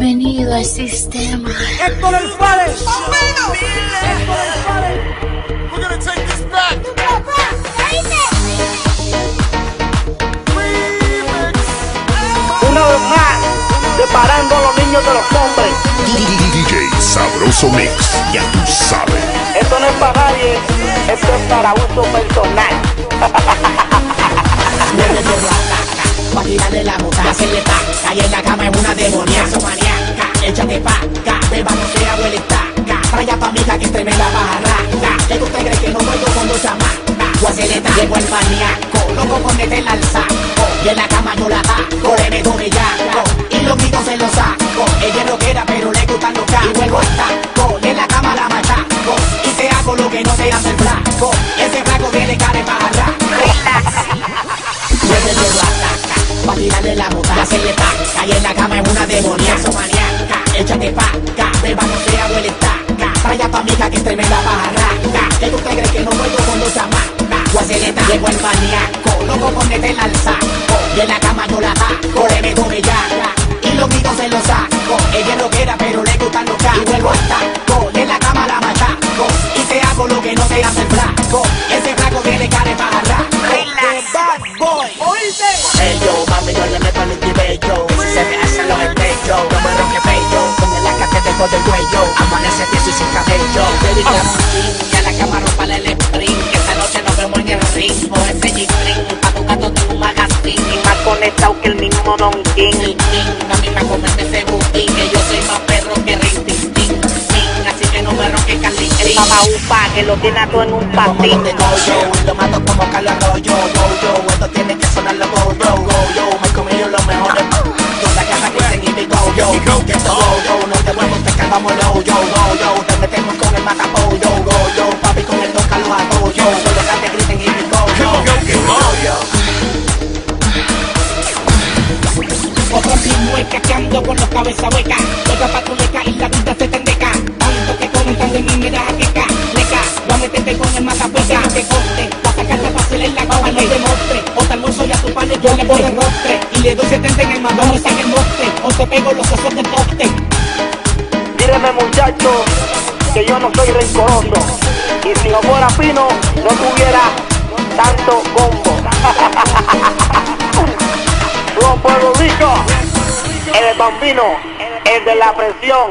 Bienvenido al sistema. Héctor el Fares. We're gonna take this back. Una vez más, separando a los niños de los hombres. DJ Sabroso Mix, ya tú sabes. Esto no es para nadie, esto es para uso personal. Pa' tirarle la bota, hacerle taca. Y en la cama es una demoníaca, maníaca. Échate paca, bebándose huele taca. Traya pa' amiga que es tremenda barraca. ¿Qué usted cree que no vuelvo con dos chamacas? Guaceleta llegó el maníaco, loco con meterla al saco. Y en la cama yo la taco, le meto bellaco. Y los gritos se los saco. Ella es rockera pero le gustan los cacos. Y vuelvo al taco, y en la cama la machaco. Y te hago lo que no te hace el flaco. Ese flaco viene cara de barraco. Pa' tirarle la bota, hacerle taca. Y en la cama es una demoníaca, maníaca. Échate paca, bebándose huele taca. Traya pa' amiga que es tremenda barraca. ¿Qué usted cree que no vuelvo con dos chamacas? Guaceleta llegó el maníaco, loco con meterla al saco. Y en la cama yo la taco, le meto bellaca. Y los gritos se los saco. Ella es rockera pero le gustan los cacos. Y vuelvo al taco, y en la cama la machaco. Y te hago lo que no te hace el flaco. Ese flaco viene cara de barraca. Bad boy. Hey yo, mami, yo le meto el bello. Se me hacen los espejos, no me rompe bello. Con la que tengo del cuello, amanece tieso y sin cabello. Dedicamos y a la cama rompale el sprint. Que esta noche nos vemos en el ritmo. Ese G-string, pa' tu gato tengo un magazine. Y más conectado que el mismo Don King. A mí me comete ese butín. Que yo soy más perro que Rin. Así que no me ronque Carly Cris. Mamá upa, que lo tiene a todo en un patín. Y lo mato como Carlos Arroyo. Esto tiene que sonar los go. Me comí yo los mejores. Con la caja que tengo y mi go. Que esto go. No te muevas, te calmamos yo. Te metemos con el matapollo. Go. Papi con el Don Carlos Arroyo. Solo que te griten y mi go. Otro primo es cacheando con los cabezas huecas. Otra patruleca y la vida se tendeca. Tanto que comentan de mí me deja queca. Leca, voy a meterte con el matapeca. Que corte, pa' sacarte fácil en la cama no te mostre. O te almuerzo y a tu padre yo le pongo el rostre. Y le doy 70 en el madón y saque el mostre. O te pego los ojos del poste. Míreme muchacho, que yo no soy rencoroso. Y si no fuera fino, no tuviera tanto combo. Puerto Rico, el bambino, el de la presión.